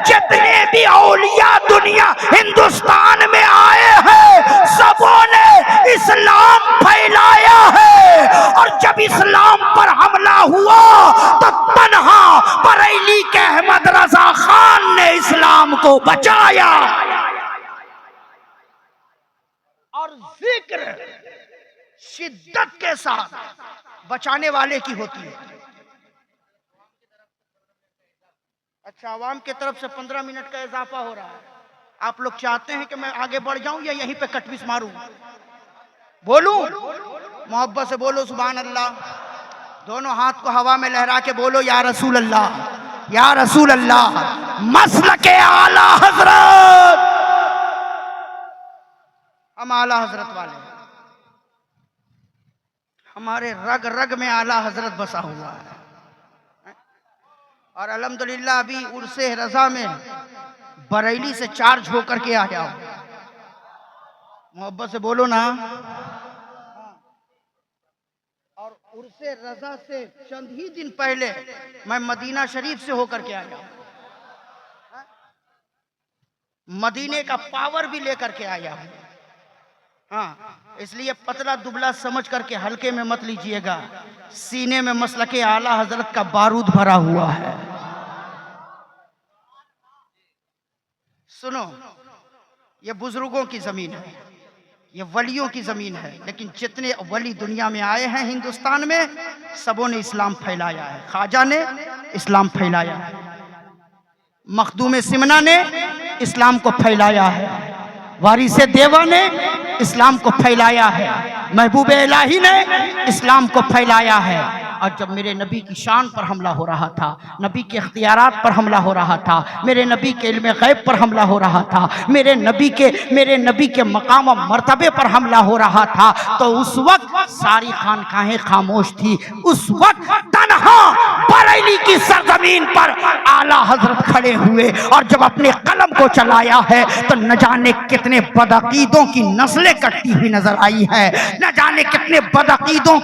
جتنے بھی اولیاء دنیا ہندوستان میں آئے ہیں سبوں نے اسلام پھیلایا ہے، اور جب اسلام پر حملہ ہوا تو تنہا بریلی کے احمد رضا خان نے اسلام کو بچایا، اور ذکر شدت کے ساتھ بچانے والے کی ہوتی ہے۔ اچھا، عوام کی طرف سے 15 منٹ کا اضافہ ہو رہا ہے، آپ لوگ چاہتے ہیں کہ میں آگے بڑھ جاؤں یا یہیں پہ کٹویس ماروں؟ بولوں؟ محبت سے بولو سبحان اللہ، دونوں ہاتھ کو ہوا میں لہرا کے بولو یا رسول اللہ، یا رسول اللہ۔ مسلک اعلیٰ حضرت، ہم اعلیٰ حضرت والے ہیں، ہمارے رگ رگ میں اعلیٰ حضرت بسا ہوا ہے۔ اور الحمدللہ ابھی عرس رضا میں بریلی سے چارج ہو کر کے آیا ہوں. محبت سے بولو نا. اور عرس رضا سے چند ہی دن پہلے میں مدینہ شریف سے ہو کر کے آیا ہوں. مدینے کا پاور بھی لے کر کے آیا ہوں. ہاں اس لیے پتلا دبلا سمجھ کر کے ہلکے میں مت لیجئے گا. سینے میں مسلک اعلی حضرت کا بارود بھرا ہوا ہے. سنو، یہ بزرگوں کی زمین ہے، یہ ولیوں کی زمین ہے، لیکن جتنے ولی دنیا میں آئے ہیں ہندوستان میں سبوں نے اسلام پھیلایا ہے. خواجہ نے اسلام پھیلایا ہے، مخدوم سمنہ نے اسلام کو پھیلایا ہے، وارث دیوا نے اسلام کو پھیلایا ہے، محبوب الہی نے اسلام کو پھیلایا ہے. اور جب میرے نبی کی شان پر حملہ ہو رہا تھا، نبی کے اختیارات پر حملہ ہو رہا تھا، میرے نبی کے علم غیب پر حملہ ہو رہا تھا، میرے نبی کے مقام و مرتبے پر حملہ ہو رہا تھا، تو اس وقت ساری خانقاہیں خاموش تھی. اس وقت تنہا بریلی کی سرزمین پر اعلیٰ حضرت کھڑے ہوئے، اور جب اپنے قلم کو چلایا ہے تو نہ جانے کتنے بدعقیدوں کی نسلیں کٹتی ہوئی نظر آئی ہے، نہ جانے کتنے بدعقیدوں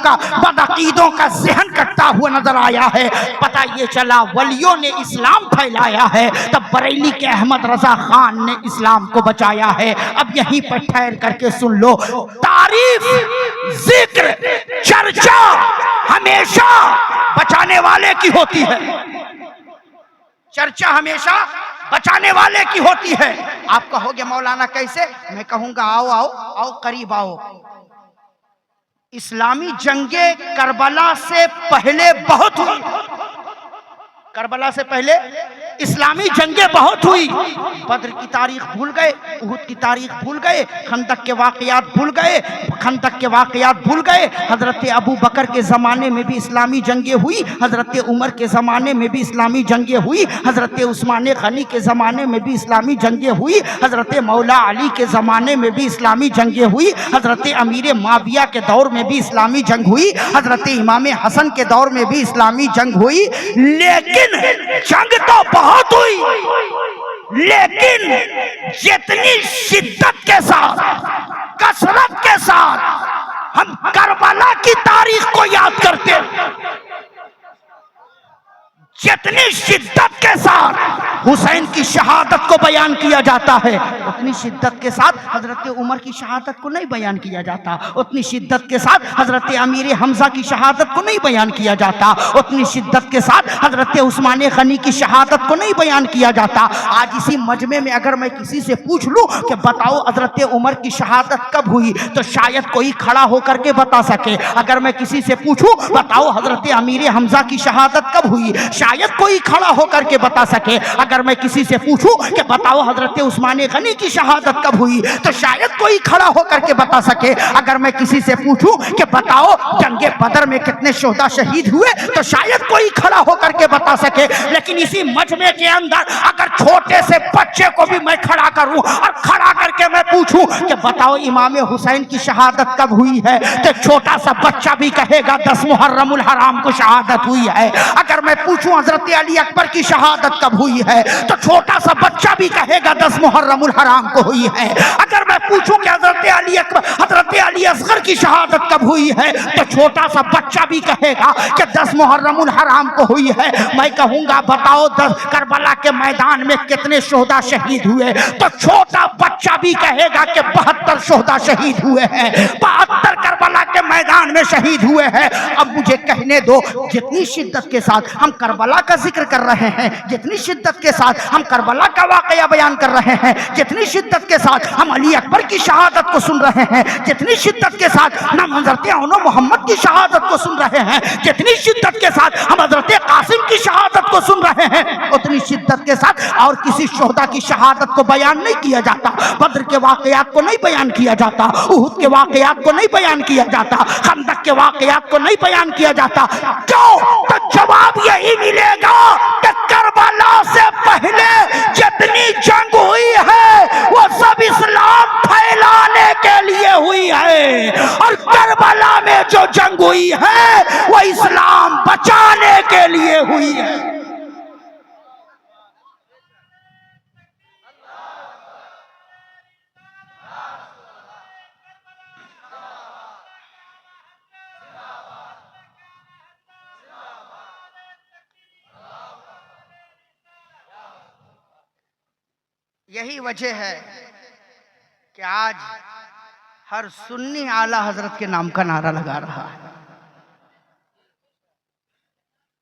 کا ذہن کٹتا ہوا نظر آیا ہے. پتہ یہ چلا ولیوں نے اسلام پھیلایا ہے، تب بریلی کے احمد رضا خان نے اسلام کو بچایا ہے. اب یہیں پر ٹھہر کر کے سن لو، تعریف، ذکر، چرچا ہمیشہ بچانے والے کی ہوتی ہے. چرچا ہمیشہ بچانے والے کی ہوتی ہے. آپ کہو گے مولانا کیسے؟ میں کہوں گا آؤ آؤ آؤ قریب آؤ. اسلامی جنگیں کربلا سے پہلے بہت ہوئی. کربلا سے پہلے اسلامی جنگیں بہت ہوئی. بدر کی تاریخ بھول گئے، احد کی تاریخ بھول گئے، خندق کے واقعات بھول گئے. حضرت ابو بکر کے زمانے میں بھی اسلامی جنگیں ہوئی، حضرت عمر کے زمانے میں بھی اسلامی جنگیں ہوئی، حضرت عثمان غنی کے زمانے میں بھی اسلامی جنگیں ہوئی، حضرت مولا علی کے زمانے میں بھی اسلامی جنگیں ہوئی، حضرت امیر معاویہ کے دور میں بھی اسلامی جنگ ہوئی، حضرت امام حسن کے دور میں بھی اسلامی جنگ ہوئی. لیکن جنگ تو بہت ہوئی، لیکن جتنی شدت کے ساتھ، کثرت کے ساتھ ہم کربلا کی تاریخ کو یاد کرتے ہیں، جتنی شدت کے ساتھ حسین کی شہادت کو بیان کیا جاتا ہے، اتنی شدت کے ساتھ حضرت عمر کی شہادت کو نہیں بیان کیا جاتا. اتنی شدت کے ساتھ حضرت امیر حمزہ کی شہادت کو نہیں بیان کیا جاتا. اتنی شدت کے ساتھ حضرت عثمان غنی کی شہادت کو نہیں بیان کیا جاتا. آج اسی مجمع میں اگر میں کسی سے پوچھ لوں کہ بتاؤ حضرت عمر کی شہادت کب ہوئی، تو شاید کوئی کھڑا ہو کر کے بتا سکے. اگر میں کسی سے پوچھوں بتاؤ حضرت امیر حمزہ کی شہادت کب ہوئی، شاید کوئی کھڑا ہو کر کے بتا سکے. اگر میں کسی سے پوچھوں کہ بتاؤ حضرت عثمان غنی کی شہادت کب ہوئی، تو شاید کوئی کھڑا ہو کر کے بتا سکے. اگر میں کسی سے پوچھوں کہ بتاؤ جنگ بدر میں کتنے شہداء شہید ہوئے، تو شاید کوئی کھڑا ہو کر کے بتا سکے. لیکن اسی مجمع کے اندر اگر چھوٹے سے بچے کو بھی میں کھڑا کروں اور کھڑا کر کے میں پوچھوں کہ بتاؤ امام حسین کی شہادت کب ہوئی ہے، تو چھوٹا سا بچہ بھی کہے گا 10 محرم الحرام کو شہادت ہوئی ہے. اگر میں پوچھوں حضرت علی اکبر کی شہادت کب ہوئی ہے، تو چھوٹا سا بچہ بھی کہے گا 10 محرم الحرام کو ہوئی ہے. اگر میں پوچھوں کہ حضرت علی اصغر کی شہادت کب ہوئی ہے، تو چھوٹا سا بچہ بھی کہے گا کہ 10 محرم الحرام کو ہوئی ہے. میں کہوں گا بتاؤ کربلا کے میدان میں کتنے شہداء شہید ہوئے، تو چھوٹا بچہ بھی کہے گا کہ 72 شہداء شہید ہوئے ہیں، 72 کربلا کے میدان میں شہید ہوئے ہیں. اب مجھے کہنے دو، جتنی شدت کے ساتھ ہم کربلا کا ذکر کر رہے ہیں، جتنی شدت کے ساتھ ہم کربلا کا واقعہ بیان کر رہے ہیں، جتنی شدت کے ساتھ ہم علی اکبر کی شہادت کو سن رہے ہیں، جتنی شدت کے ساتھ ہم حضرت محمد کی شہادت کو سن رہے ہیں، جتنی شدت کے ساتھ ہم حضرت قاسم کی شہادت کو سن رہے ہیں، اتنی شدت کے ساتھ اور کسی شہداء کی شہادت کو بیان نہیں کیا جاتا. بدر کے واقعات کو نہیں بیان کیا جاتا، احد کے واقعات کو نہیں بیان کیا جاتا، خندق کے واقعات کو نہیں بیان کیا جاتا. کیوں؟ تو جواب یہی ملے گا کہ کربلا سے پہلے جتنی جنگ ہوئی ہے وہ سب اسلام پھیلانے کے لیے ہوئی ہے، اور کربلا میں جو جنگ ہوئی ہے وہ اسلام بچانے کے لیے ہوئی ہے. یہی وجہ ہے کہ آج ہر سنی اعلیٰ حضرت کے نام کا نعرہ لگا رہا ہے.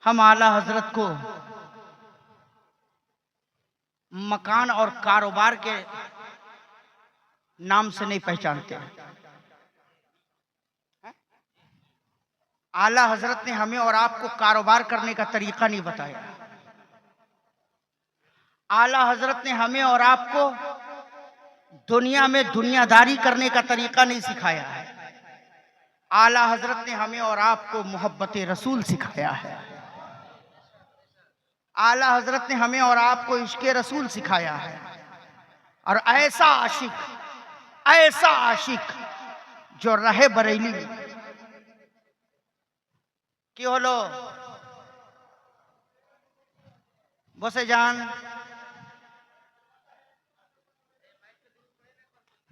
ہم اعلیٰ حضرت کو مکان اور کاروبار کے نام سے نہیں پہچانتے. اعلیٰ حضرت نے ہمیں اور آپ کو کاروبار کرنے کا طریقہ نہیں بتایا. اعلیٰ حضرت نے ہمیں اور آپ کو دنیا میں دنیا داری کرنے کا طریقہ نہیں سکھایا ہے. اعلیٰ حضرت نے ہمیں اور آپ کو محبت رسول سکھایا ہے. اعلیٰ حضرت نے ہمیں اور آپ کو عشق رسول سکھایا ہے. اور ایسا عاشق جو رہے بریلی میں کی ہلو بوسے جان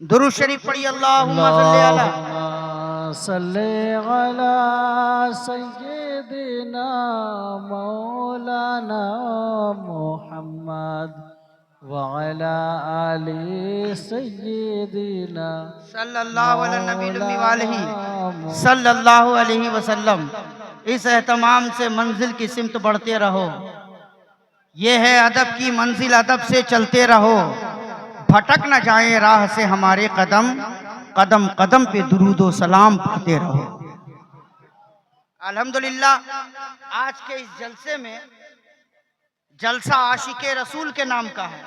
درود شریف پڑھی. اللہم صلی علی سیدنا مولانا محمد وعلی آل سیدنا صلی اللہ علیہ نبی الامی والہ صلی اللہ علیہ وسلم. اس اہتمام سے منزل کی سمت بڑھتے رہو. یہ ہے ادب کی منزل, ادب سے چلتے رہو. بھٹک نہ جائیں راہ سے ہمارے قدم, قدم قدم پہ درود و سلام پڑھتے رہو. الحمدللہ آج کے اس جلسے میں جلسہ عاشق رسول کے نام کا ہے,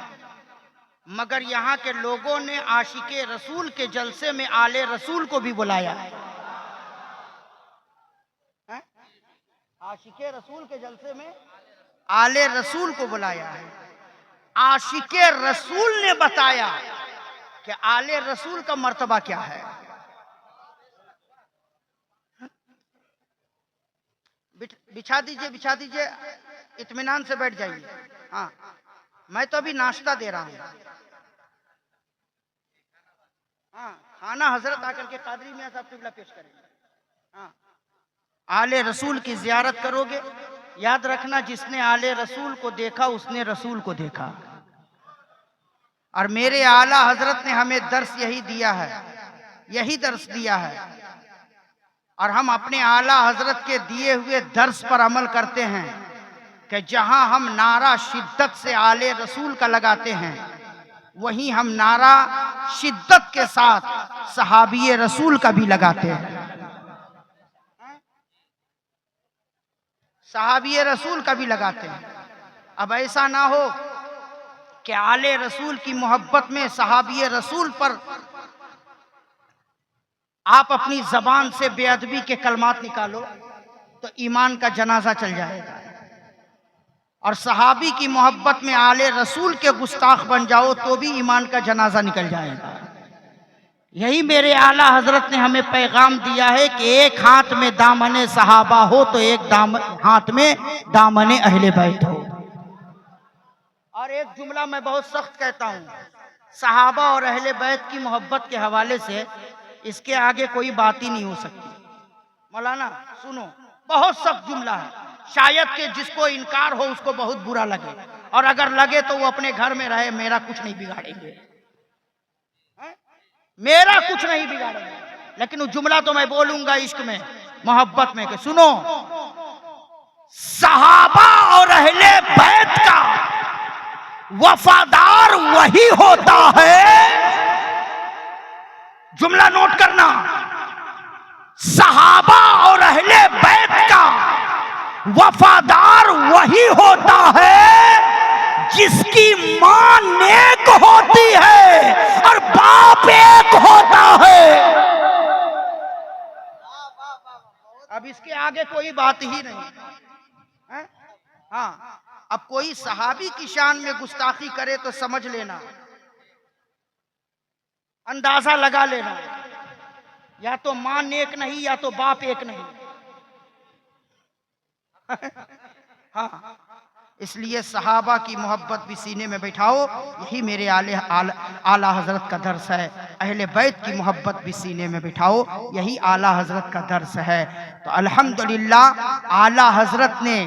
مگر یہاں کے لوگوں نے عاشق رسول کے جلسے میں آل رسول کو بھی بلایا ہے. عاشق رسول کے جلسے میں آل رسول کو بلایا ہے. عاشق رسول نے بتایا کہ آل رسول کا مرتبہ کیا ہے. بچھا دیجئے, اطمینان سے بیٹھ جائیے. ہاں میں تو ابھی ناشتہ دے رہا ہوں. ہاں کھانا حضرت آ کر کے قادری میاں صاحب قبلہ پیش کریں گے. ہاں آل رسول کی زیارت کرو گے, یاد رکھنا جس نے آل رسول کو دیکھا اس نے رسول کو دیکھا. اور میرے اعلیٰ حضرت نے ہمیں درس یہی دیا ہے, یہی درس دیا ہے. اور ہم اپنے اعلیٰ حضرت کے دیے ہوئے درس پر عمل کرتے ہیں کہ جہاں ہم نعرہ شدت سے آل رسول کا لگاتے ہیں, وہیں ہم نعرہ شدت کے ساتھ صحابی رسول کا بھی لگاتے ہیں. صحابی رسول کا بھی لگاتے ہیں. اب ایسا نہ ہو کہ آل رسول کی محبت میں صحابی رسول پر آپ اپنی زبان سے بے ادبی کے کلمات نکالو تو ایمان کا جنازہ چل جائے گا. اور صحابی کی محبت میں آل رسول کے گستاخ بن جاؤ تو بھی ایمان کا جنازہ نکل جائے گا. یہی میرے اعلیٰ حضرت نے ہمیں پیغام دیا ہے کہ ایک ہاتھ میں دامن صحابہ ہو تو ایک ہاتھ میں دامن اہل بیت ہو. اور ایک جملہ میں بہت سخت کہتا ہوں, صحابہ اور اہل بیت کی محبت کے حوالے سے اس کے آگے کوئی بات ہی نہیں ہو سکتی. مولانا سنو, بہت سخت جملہ ہے, شاید کہ جس کو انکار ہو اس کو بہت برا لگے, اور اگر لگے تو وہ اپنے گھر میں رہے, میرا کچھ نہیں بگاڑیں گے, میرا کچھ نہیں بگاڑیں گے. لیکن وہ جملہ تو میں بولوں گا عشق میں, محبت میں, کہ سنو, صحابہ اور اہل بیت کا وفادار وہی ہوتا ہے, جملہ نوٹ کرنا, صحابہ اور اہل بیت کا وفادار وہی ہوتا ہے جس کی ماں نیک ہوتی ہے اور باپ ایک ہوتا ہے. اب اس کے آگے کوئی بات ہی نہیں. ہاں اب کوئی صحابی کی شان میں گستاخی کرے تو سمجھ لینا, اندازہ لگا لینا, یا تو ماں نیک نہیں یا تو باپ ایک نہیں. ہاں اس لیے صحابہ کی محبت بھی سینے میں بٹھاؤ, یہی میرے اعلیٰ حضرت کا درس ہے. اہل بیت کی محبت بھی سینے میں بٹھاؤ, یہی اعلیٰ حضرت کا درس ہے. تو الحمدللہ اعلیٰ حضرت نے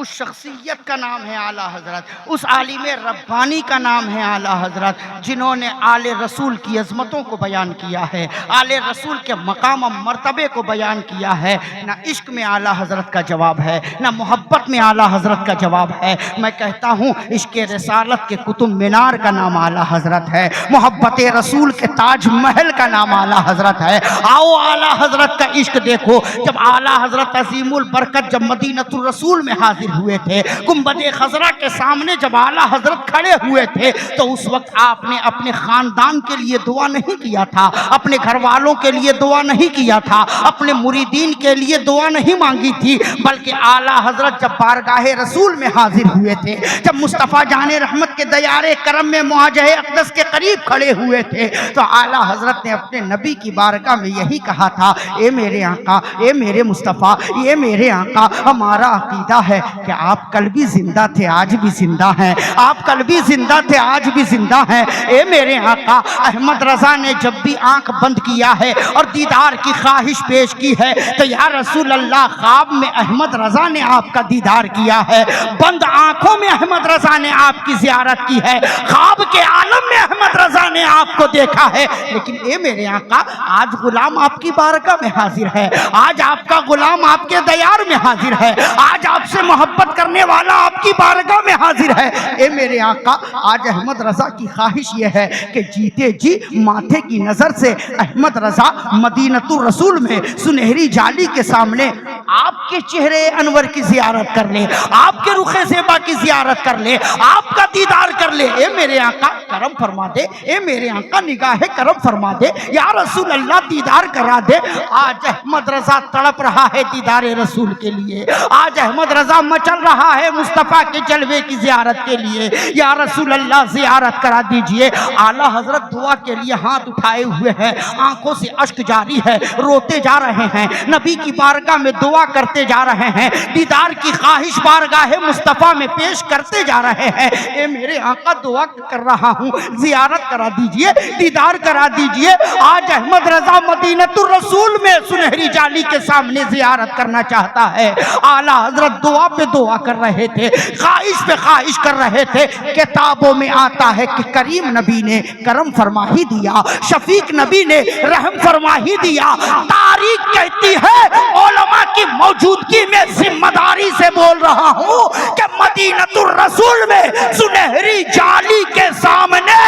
اس شخصیت کا نام ہے اعلیٰ حضرت، اس عالم ربانی کا نام ہے اعلیٰ حضرت، جنہوں نے آل رسول کی عظمتوں کو بیان کیا ہے، آل رسول کے مقام و مرتبے کو بیان کیا ہے۔ نہ عشق میں اعلیٰ حضرت کا جواب ہے، نہ محبت میں اعلیٰ حضرت کا جواب ہے۔ میں کہتا ہوں عشق رسالت کے قطب مینار کا نام اعلیٰ حضرت ہے، محبت رسول کے تاج محل کا نام اعلیٰ حضرت ہے۔ آؤ اعلیٰ حضرت کا عشق دیکھو۔ جب اعلیٰ حضرت عظیم البرکت جب مدینہ الرسول میں حاضر ہوئے تھے، گنبد خضرا کے سامنے جب اعلیٰ حضرت کھڑے ہوئے تھے، تو اس وقت آپ نے اپنے خاندان کے لیے دعا نہیں کیا تھا، اپنے گھر والوں کے لیے دعا نہیں کیا تھا، اپنے مریدین کے لیے دعا نہیں مانگی تھی، بلکہ اعلیٰ حضرت جب بارگاہ رسول میں حاضر ہوئے تھے، جب مصطفیٰ جان رحمت کے دیار کرم میں معاجہ اقدس کے قریب کھڑے ہوئے تھے، تو اعلیٰ حضرت نے اپنے نبی کی بارگاہ میں یہی کہا تھا، اے میرے آقا، اے میرے مصطفیٰ، یہ میرے آقا، ہمارا عقیدہ ہے کہ آپ کل بھی زندہ تھے، آج بھی زندہ ہیں، آپ کل بھی زندہ تھے، آج بھی زندہ ہیں۔ اے میرے آقا، احمد رضا نے جب بھی آنکھ بند کیا ہے اور دیدار کی خواہش پیش کی ہے، تو یا رسول اللہ خواب میں احمد رضا نے آپ کا دیدار کیا ہے، بند آنکھوں میں احمد رضا نے آپ کی زیارت کی ہے، خواب کے عالم میں احمد رضا نے آپ کو دیکھا ہے، لیکن اے میرے آقا آج غلام آپ کی بارگاہ میں حاضر ہے، آج آپ کا غلام آپ کے دیار میں حاضر ہے، آج آپ سے محبت کرنے والا آپ کی بارگاہ میں حاضر ہے۔ اے میرے آقا آج احمد رضا کی خواہش یہ ہے کہ جیتے جی ماتھے کی نظر سے احمد رضا مدینہ الرسول میں سنہری جالی کے سامنے آپ کے چہرے انور کی زیارت کر لے، آپ کے رخ زیبا کی زیارت کر لے، آپ کا دیدار کر لے۔ اے میرے آقا کرم فرما دے، اے میرے آقا نگاہ کرم فرما دے، یا رسول اللہ دیدار کرا دے۔ آج احمد رضا تڑپ رہا ہے دیدار رسول کے لیے، آج احمد رضا مچل رہا ہے مصطفیٰ کے جلوے کی زیارت کے لیے، یا رسول اللہ زیارت کرا دیجئے۔ اعلیٰ حضرت دعا کے لیے ہاتھ اٹھائے ہوئے ہیں، آنکھوں سے اشک جاری ہے، روتے جا رہے ہیں، نبی کی بارگاہ میں دعا کرتے جا رہے ہیں، دیدار کی خواہش بارگاہ مصطفیٰ میں پیش کرتے جا رہے ہیں۔ اے میرے آقا دعا کر رہا ہوں، زیارت کرا دیجئے، دیدار کرا دیجئے۔ آج احمد رضا مدینہ الرسول میں سنہری جالی کے سامنے زیارت کرنا چاہتا ہے۔ اعلیٰ حضرت دعا پہ دعا کر رہے تھے، خواہش پہ خواہش کر رہے تھے۔ کتابوں میں آتا ہے کہ کریم نبی نے کرم فرما ہی دیا، شفیق نبی نے رحم فرما ہی دیا۔ تاریخ کہتی ہے، علماء کی موجودگی میں ذمہ داری سے بول رہا ہوں کہ مدینہ الرسول میں سنہری جالی کے سامنے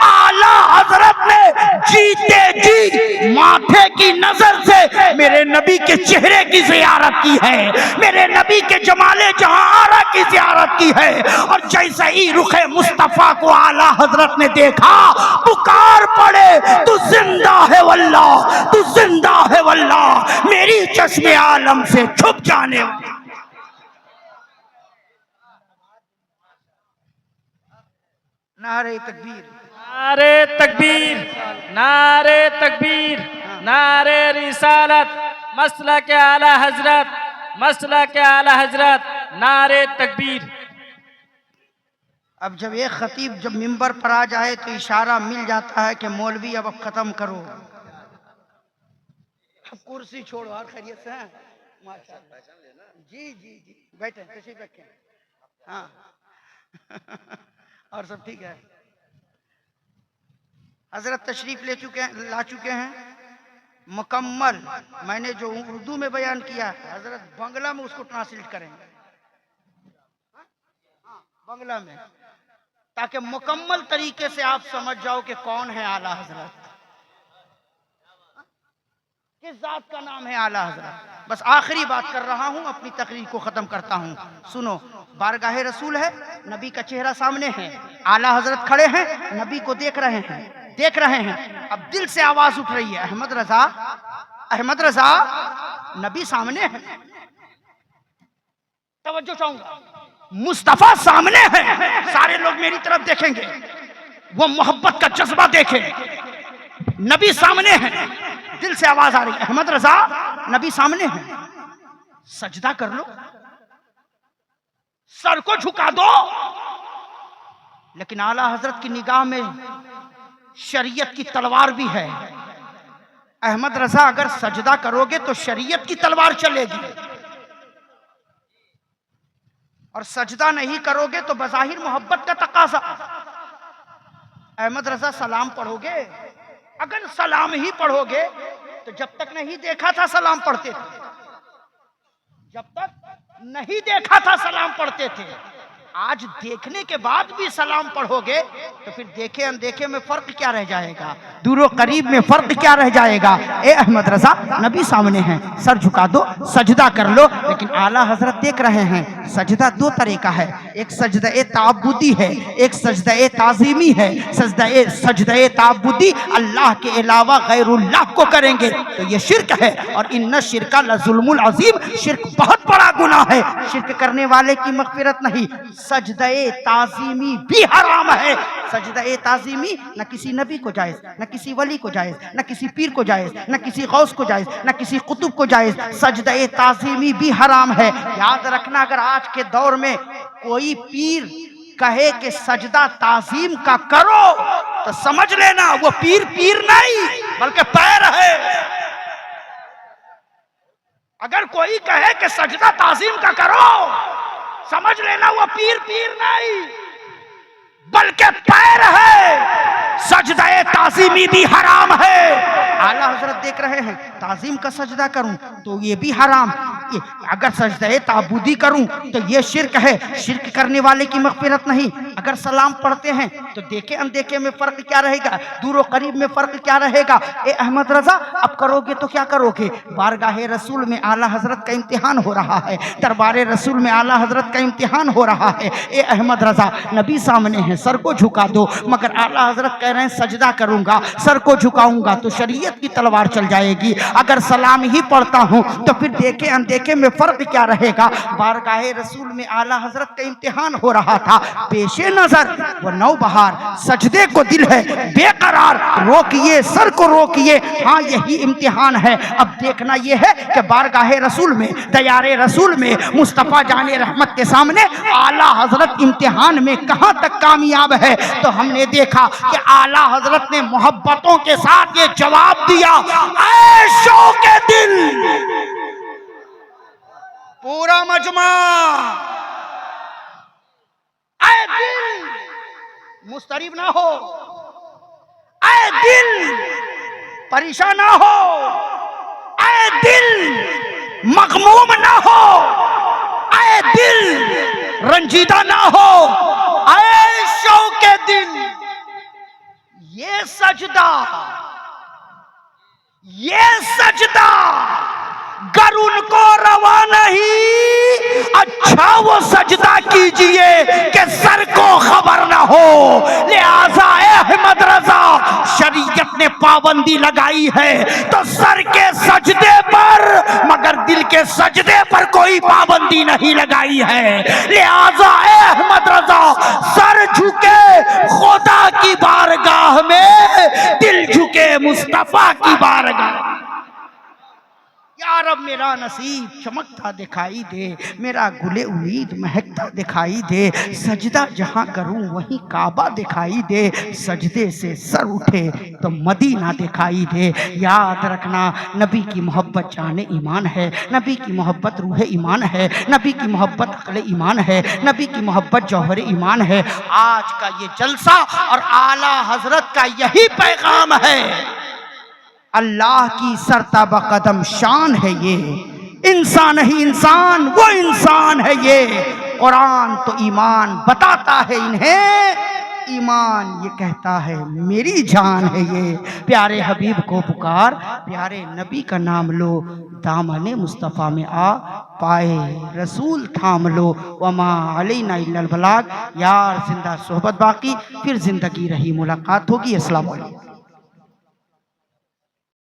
اعلیٰ حضرت نے جیتے جی ماتھے کی نظر سے میرے نبی کے چہرے کی زیارت کی ہے، میرے نبی کے جمال جہاں آرا کی زیارت کی ہے، اور جیسے ہی رخ مصطفیٰ کو اعلیٰ حضرت نے دیکھا، پکار پڑے تو زندہ ہے واللہ، تو زندہ ہے واللہ، میری چشم عالم سے چھپ جانے والا۔ نعرہ تکبیر، نعرے تکبیر، نعرے تکبیر، نعرے رسالت، مسلک اعلی حضرت، مسلک اعلی حضرت، نعرے تکبیر۔ اب جب ایک خطیب جب منبر پر آ جائے تو اشارہ مل جاتا ہے کہ مولوی اب ختم کرو، اب کرسی چھوڑو۔ اور خیریت سے ہیں؟ ماشاءاللہ، جی جی جی بیٹھیں، تشریف رکھیں۔ ہاں اور سب ٹھیک ہے؟ حضرت تشریف لا چکے ہیں مکمل۔ میں نے جو اردو میں بیان کیا ہے حضرت بنگلہ میں اس کو ٹرانسلیٹ کریں گے، بنگلہ میں، تاکہ مکمل طریقے سے آپ سمجھ جاؤ کہ کون ہے اعلیٰ حضرت، کس ذات کا نام ہے اعلیٰ حضرت۔ بس آخری بات کر رہا ہوں، اپنی تقریر کو ختم کرتا ہوں۔ سنو، بارگاہ رسول ہے، نبی کا چہرہ سامنے ہے، اعلیٰ حضرت کھڑے ہیں، نبی کو دیکھ رہے ہیں، دیکھ رہے ہیں۔ اب دل سے آواز اٹھ رہی ہے، احمد رضا، احمد رضا، نبی سامنے ہے۔ توجہ چاہوں گا، مصطفیٰ سامنے ہے، سارے لوگ میری طرف دیکھیں گے، وہ محبت کا جذبہ دیکھیں، نبی سامنے ہے۔ دل سے آواز آ رہی ہے، احمد رضا، نبی سامنے ہے، سجدہ کر لو، سر کو جھکا دو۔ لیکن اعلیٰ حضرت کی نگاہ میں شریعت کی تلوار بھی ہے۔ احمد رضا اگر سجدہ کرو گے تو شریعت کی تلوار چلے گی، اور سجدہ نہیں کرو گے تو بظاہر محبت کا تقاضا. احمد رضا سلام پڑھو گے؟ اگر سلام ہی پڑھو گے تو جب تک نہیں دیکھا تھا سلام پڑھتے تھے، جب تک نہیں دیکھا تھا سلام پڑھتے تھے. آج دیکھنے کے بعد بھی سلام پڑھو گے تو پھر دیکھے اندیکھے میں فرق کیا رہ جائے گا؟ دور و قریب میں فرق کیا رہ جائے گا؟ اے احمد رضا، نبی سامنے ہیں، سر جھکا دو، سجدہ کر لو. لیکن اعلیٰ حضرت دیکھ رہے ہیں. سجدہ دو طرح کا ہے، ایک سجدہ تعبدی ہے، ایک سجدہ تعظیمی ہے. سجدہ تعبدی اللہ کے علاوہ غیر اللہ کو کریں گے تو یہ شرک ہے، اور ان الشرک لظلم العظیم، شرک بہت بڑا گناہ ہے. شرک کرنے والے کی مغفرت نہیں. سجدہ تعظیمی بھی حرام ہے. سجدہ تعظیمی نہ کسی نبی کو جائز، نہ کسی ولی کو جائز، نہ کسی پیر کو جائز، نہ کسی غوث کو جائز، نہ کسی قطب کو جائز. سجدہ تعظیمی بھی حرام ہے. یاد رکھنا، اگر آج کے دور میں کوئی پیر کہے کہ سجدہ تعظیم کا کرو تو سمجھ لینا وہ پیر نہیں بلکہ پیر ہے. اگر کوئی کہے کہ سجدہ تعظیم کا کرو، سمجھ لینا وہ پیر نہیں بلکہ پیر ہے. سجدہ تعظیمی بھی حرام ہے. اعلیٰ حضرت دیکھ رہے ہیں، تعظیم کا سجدہ کروں تو یہ بھی حرام. اگر سجدہ تعبدی کروں تو یہ شرک ہے. شرک کرنے والے کی مغفرت نہیں. اگر سلام پڑھتے ہیں تو دیکھے اندیکھے میں فرق کیا رہے گا؟ دور و قریب میں فرق کیا رہے گا؟ اے احمد رضا، اب کرو گے تو کیا کرو گے؟ بارگاہ رسول میں اعلیٰ حضرت کا امتحان ہو رہا ہے، دربار رسول میں اعلیٰ حضرت کا امتحان ہو رہا ہے. اے احمد رضا، نبی سامنے ہیں، سر کو جھکا دو. مگر اعلیٰ حضرت کہہ رہے ہیں سجدہ کروں گا، سر کو جھکاؤں گا تو شریعت کی تلوار چل جائے گی. اگر سلام ہی پڑھتا ہوں تو پھر دیکھے اندیکھے میں فرق کیا رہے گا؟ بارگاہ رسول میں اعلیٰ حضرت کا امتحان ہو رہا تھا. پیش نظر وہ نوبہار، سجدے کو دل ہے بے قرار، روکیے، سر کو روکیے. ہاں، یہی امتحان ہے. اب دیکھنا یہ ہے کہ بارگاہ رسول میں، دیار رسول میں، مصطفیٰ جان رحمت کے سامنے اعلیٰ حضرت امتحان میں کہاں تک کامیاب ہے. تو ہم نے دیکھا کہ اعلیٰ حضرت نے محبتوں کے ساتھ یہ جواب دیا، اے شوق دل. پورا مجمع، اے دل مضطرب نہ ہو، اے دل پریشان نہ ہو، اے دل مغموم نہ ہو، اے دل رنجیدہ نہ ہو. اے شوق دل، یہ سجدہ گر ان کو روا نہیں، اچھا وہ سجدہ کیجئے کہ سر کو خبر نہ ہو. لہذا اے احمد رضا، شریعت نے پابندی لگائی ہے تو سر کے سجدے پر، مگر دل کے سجدے پر کوئی پابندی نہیں لگائی ہے. لہذا اے احمد رضا، سر جھکے خدا کی بارگاہ میں، دل جھکے مصطفیٰ کی بارگاہ. یا رب، میرا نصیب چمکتا دکھائی دے، میرا گل امید مہکتا دکھائی دے. سجدہ جہاں کروں وہیں کعبہ دکھائی دے، سجدے سے سر اٹھے تو مدینہ دکھائی دے. یاد رکھنا، نبی کی محبت جان ایمان ہے، نبی کی محبت روح ایمان ہے، نبی کی محبت عقل ایمان ہے، نبی کی محبت جوہر ایمان ہے. آج کا یہ جلسہ اور اعلیٰ حضرت کا یہی پیغام ہے. اللہ کی سرتابہ قدم شان ہے یہ، انسان ہی انسان، وہ انسان ہے یہ. قرآن تو ایمان بتاتا ہے انہیں، ایمان یہ کہتا ہے میری جان ہے یہ. پیارے حبیب کو پکار، پیارے نبی کا نام لو، دامن مصطفیٰ میں آ، پائے رسول تھام لو. وما علینا الا البلاغ. یار زندہ صحبت باقی، پھر زندگی رہی ملاقات ہوگی. السلام علیکم.